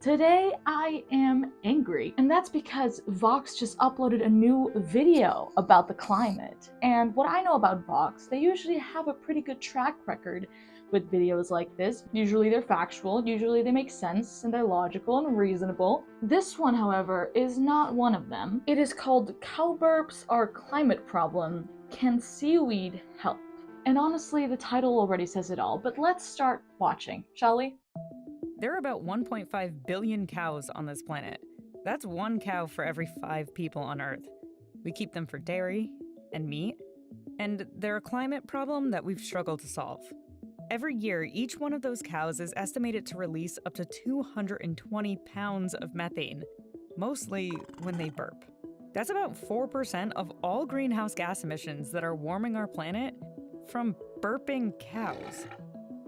Today I am angry, and that's because Vox just uploaded a new video about the climate. And what I know about Vox, they usually have a pretty good track record with videos like this. Usually they're factual, usually they make sense, and they're logical and reasonable. This one, however, is not one of them. It is called Cow Burps Are Climate Problem. Can Seaweed Help? And honestly, the title already says it all, but let's start watching, shall we? There are about 1.5 billion cows on this planet. That's one cow for every 5 people on Earth. We keep them for dairy and meat, and they're a climate problem that we've struggled to solve. Every year, each one of those cows is estimated to release up to 220 pounds of methane, mostly when they burp. That's about 4% of all greenhouse gas emissions that are warming our planet from burping cows.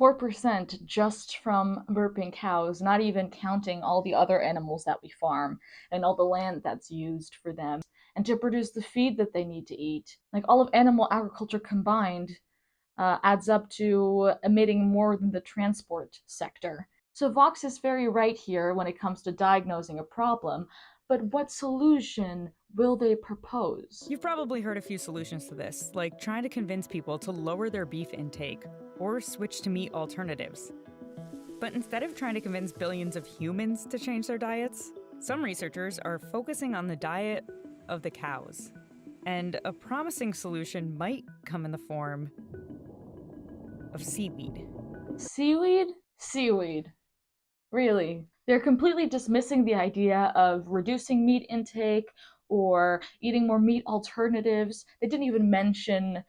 4% just from burping cows, not even counting all the other animals that we farm and all the land that's used for them and to produce the feed that they need to eat. Like all of animal agriculture combined adds up to emitting more than the transport sector. So Vox is very right here when it comes to diagnosing a problem, but what solution will they propose? You've probably heard a few solutions to this, like trying to convince people to lower their beef intake or switch to meat alternatives. But instead of trying to convince billions of humans to change their diets, some researchers are focusing on the diet of the cows. And a promising solution might come in the form of seaweed. Seaweed? Seaweed. Really. They're completely dismissing the idea of reducing meat intake or eating more meat alternatives. They didn't even mention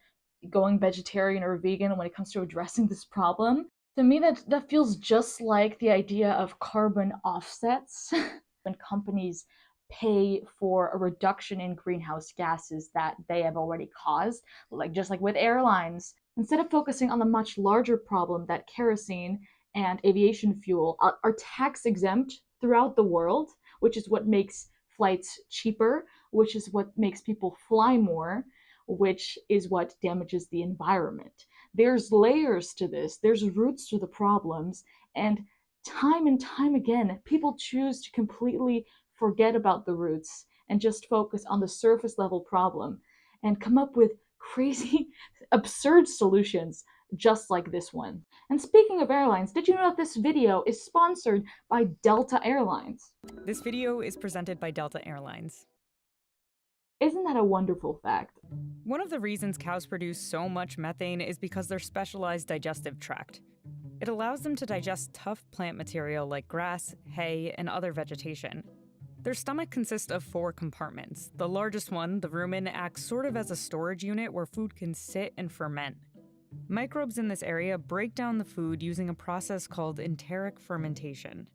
going vegetarian or vegan when it comes to addressing this problem. To me, that feels just like the idea of carbon offsets when companies pay for a reduction in greenhouse gases that they have already caused, like just like with airlines. Instead of focusing on the much larger problem that kerosene and aviation fuel are tax exempt throughout the world, which is what makes flights cheaper, which is what makes people fly more, which is what damages the environment. There's layers to this, there's roots to the problems, and time again, people choose to completely forget about the roots and just focus on the surface level problem and come up with crazy, absurd solutions just like this one. And speaking of airlines, did you know that this video is sponsored by Delta Airlines? This video is presented by Delta Airlines. Isn't that a wonderful fact? One of the reasons cows produce so much methane is because their specialized digestive tract. It allows them to digest tough plant material like grass, hay, and other vegetation. Their stomach consists of 4 compartments. The largest one, the rumen, acts sort of as a storage unit where food can sit and ferment. Microbes in this area break down the food using a process called enteric fermentation.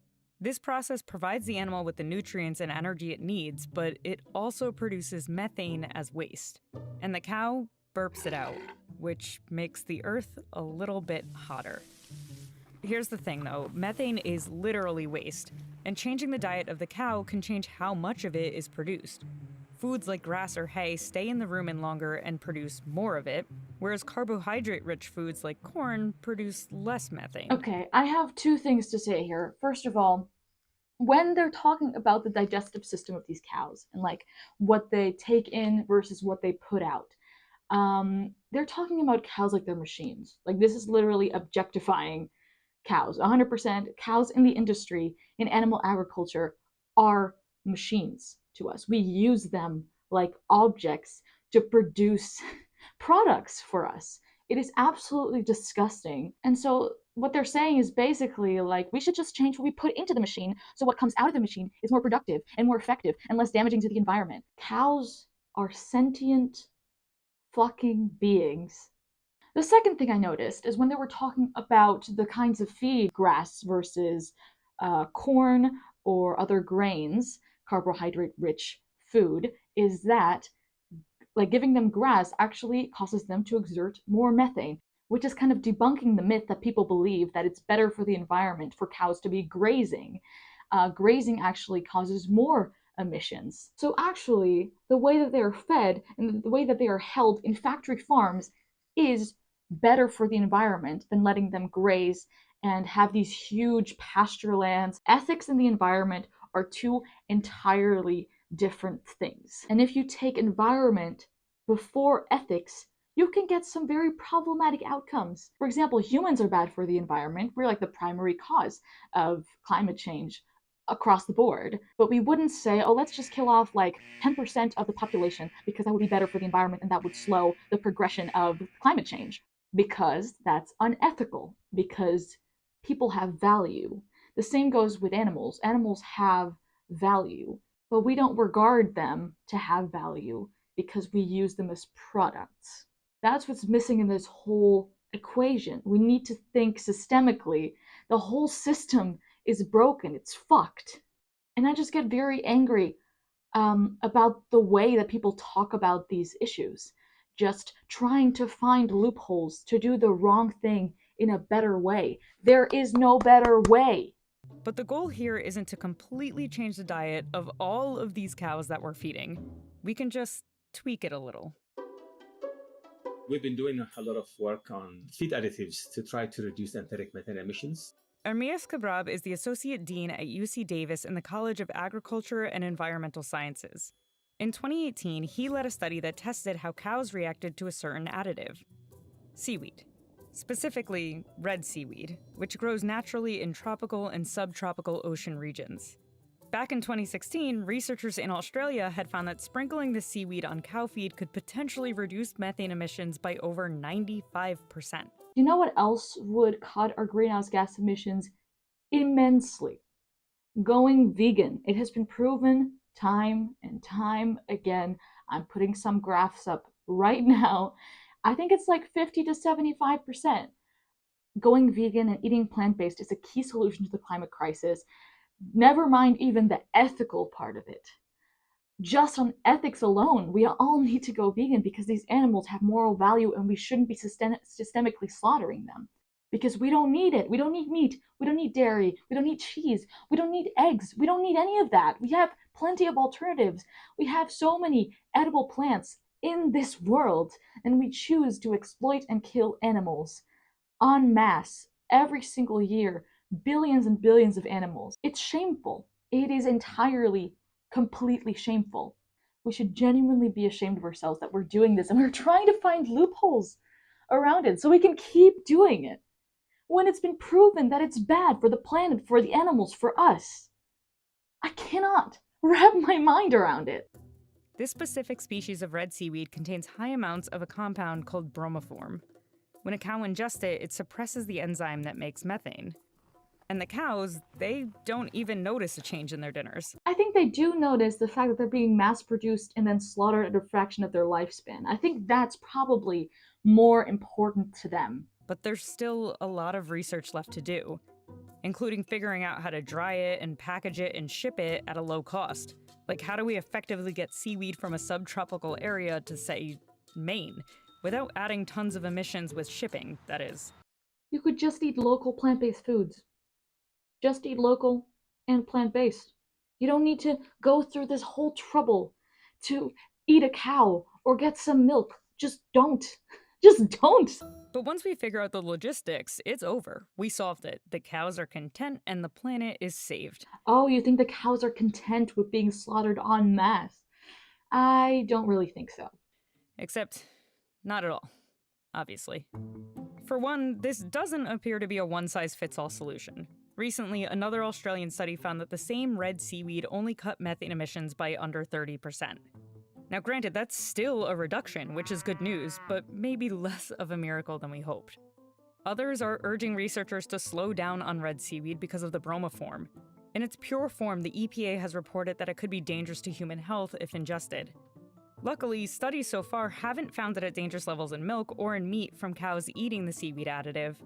This process provides the animal with the nutrients and energy it needs, but it also produces methane as waste. And the cow burps it out, which makes the earth a little bit hotter. Here's the thing though, methane is literally waste, and changing the diet of the cow can change how much of it is produced. Foods like grass or hay stay in the rumen longer and produce more of it, whereas carbohydrate-rich foods like corn produce less methane. Okay, I have 2 things to say here. First of all, when they're talking about the digestive system of these cows and like what they take in versus what they put out, they're talking about cows like they're machines. Like this is literally objectifying cows. 100% cows in the industry, in animal agriculture, are machines to us. We use them like objects to produce products for us. It is absolutely disgusting. And so what they're saying is basically like we should just change what we put into the machine so what comes out of the machine is more productive and more effective and less damaging to the environment. Cows are sentient fucking beings. The second thing I noticed is when they were talking about the kinds of feed, grass versus corn or other grains, carbohydrate rich food, is that like giving them grass actually causes them to exert more methane, which is kind of debunking the myth that people believe that it's better for the environment for cows to be grazing. Grazing actually causes more emissions. So actually, the way that they are fed and the way that they are held in factory farms is better for the environment than letting them graze and have these huge pasture lands. Ethics and the environment are two entirely different things. And if you take environment before ethics, you can get some very problematic outcomes. For example, humans are bad for the environment. We're like the primary cause of climate change across the board. But we wouldn't say, oh, let's just kill off like 10% of the population because that would be better for the environment and that would slow the progression of climate change. Because that's unethical, because people have value. The same goes with animals. Animals have value, but we don't regard them to have value because we use them as products. That's what's missing in this whole equation. We need to think systemically. The whole system is broken, it's fucked. And I just get very angry about the way that people talk about these issues, just trying to find loopholes to do the wrong thing in a better way. There is no better way. But the goal here isn't to completely change the diet of all of these cows that we're feeding. We can just tweak it a little. We've been doing a lot of work on feed additives to try to reduce enteric methane emissions. Ermias Kabrab is the Associate Dean at UC Davis in the College of Agriculture and Environmental Sciences. In 2018, he led a study that tested how cows reacted to a certain additive, seaweed. Specifically, red seaweed, which grows naturally in tropical and subtropical ocean regions. Back in 2016, researchers in Australia had found that sprinkling the seaweed on cow feed could potentially reduce methane emissions by over 95%. You know what else would cut our greenhouse gas emissions immensely? Going vegan. It has been proven time and time again. I'm putting some graphs up right now. I think it's like 50 to 75%. Going vegan and eating plant based is a key solution to the climate crisis. Never mind even the ethical part of it. Just on ethics alone, we all need to go vegan because these animals have moral value and we shouldn't be systemically slaughtering them. Because we don't need it. We don't need meat. We don't need dairy. We don't need cheese. We don't need eggs. We don't need any of that. We have plenty of alternatives. We have so many edible plants in this world, and we choose to exploit and kill animals en masse every single year, billions and billions of animals. It's shameful. It is entirely, completely shameful. We should genuinely be ashamed of ourselves that we're doing this and we're trying to find loopholes around it so we can keep doing it when it's been proven that it's bad for the planet, for the animals, for us. I cannot wrap my mind around it. This specific species of red seaweed contains high amounts of a compound called bromoform. When a cow ingests it, it suppresses the enzyme that makes methane. And the cows, they don't even notice a change in their dinners. I think they do notice the fact that they're being mass produced and then slaughtered at a fraction of their lifespan. I think that's probably more important to them. But there's still a lot of research left to do, including figuring out how to dry it and package it and ship it at a low cost. Like, how do we effectively get seaweed from a subtropical area to, say, Maine, without adding tons of emissions with shipping, that is? You could just eat local plant-based foods. Just eat local and plant-based. You don't need to go through this whole trouble to eat a cow or get some milk. Just don't. Just don't. But once we figure out the logistics, it's over. We solved it. The cows are content and the planet is saved. Oh, you think the cows are content with being slaughtered en masse? I don't really think so. Except, not at all, obviously. For one, this doesn't appear to be a one-size-fits-all solution. Recently, another Australian study found that the same red seaweed only cut methane emissions by under 30%. Now, granted, that's still a reduction, which is good news, but maybe less of a miracle than we hoped. Others are urging researchers to slow down on red seaweed because of the bromoform. In its pure form, the EPA has reported that it could be dangerous to human health if ingested. Luckily, studies so far haven't found it at dangerous levels in milk or in meat from cows eating the seaweed additive,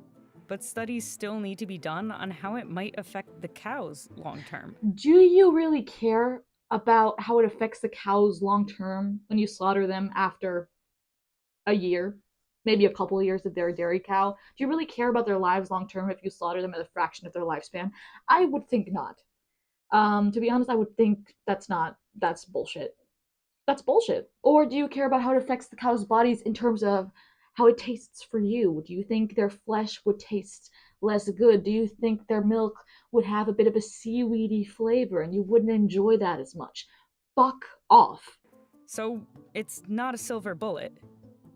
but studies still need to be done on how it might affect the cows long term. Do you really care about how it affects the cows long term when you slaughter them after a year, maybe a couple of years if they're a dairy cow? Do you really care about their lives long term if you slaughter them at a fraction of their lifespan? I would think not. To be honest, I would think that's bullshit. That's bullshit. Or do you care about how it affects the cows' bodies in terms of how it tastes for you. Do you think their flesh would taste less good? Do you think their milk would have a bit of a seaweedy flavor and you wouldn't enjoy that as much? Fuck off. So it's not a silver bullet.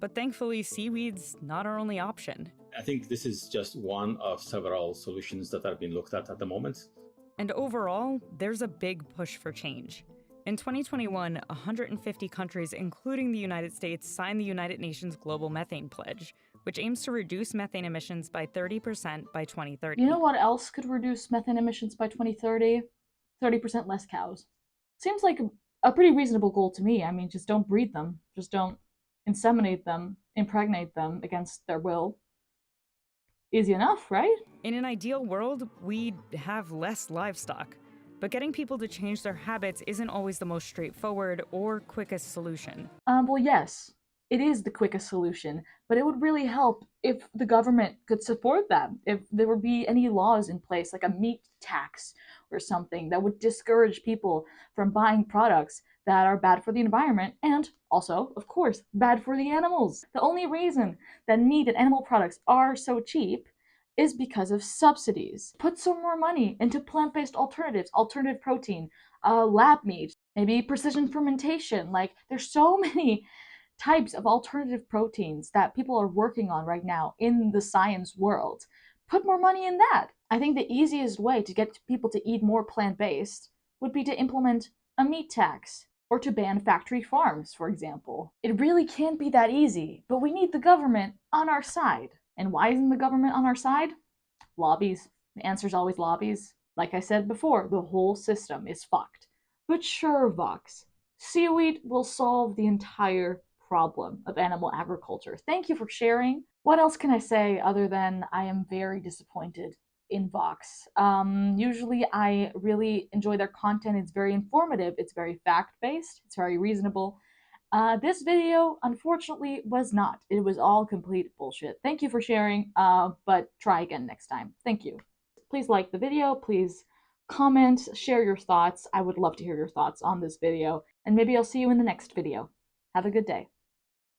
But thankfully, seaweed's not our only option. I think this is just one of several solutions that are being looked at the moment. And overall, there's a big push for change. In 2021, 150 countries, including the United States, signed the United Nations Global Methane Pledge, which aims to reduce methane emissions by 30% by 2030. You know what else could reduce methane emissions by 2030? 30% less cows. Seems like a pretty reasonable goal to me. I mean, just don't breed them. Just don't inseminate them, impregnate them against their will. Easy enough, right? In an ideal world, we'd have less livestock. But getting people to change their habits isn't always the most straightforward or quickest solution. Well, yes, it is the quickest solution, but it would really help if the government could support that. If there would be any laws in place, like a meat tax or something, that would discourage people from buying products that are bad for the environment and also, of course, bad for the animals. The only reason that meat and animal products are so cheap is because of subsidies. Put some more money into plant-based alternatives, alternative protein, lab meat, maybe precision fermentation. Like, there's so many types of alternative proteins that people are working on right now in the science world. Put more money in that. I think the easiest way to get people to eat more plant-based would be to implement a meat tax or to ban factory farms, for example. It really can't be that easy, but we need the government on our side. And why isn't the government on our side? Lobbies. The answer is always lobbies. Like I said before, the whole system is fucked. But sure, Vox, seaweed will solve the entire problem of animal agriculture. Thank you for sharing. What else can I say other than I am very disappointed in Vox? Usually I really enjoy their content. It's very informative, it's very fact-based, it's very reasonable. This video, unfortunately, was not. It was all complete bullshit. Thank you for sharing, but try again next time. Thank you. Please like the video, please comment, share your thoughts. I would love to hear your thoughts on this video, and maybe I'll see you in the next video. Have a good day.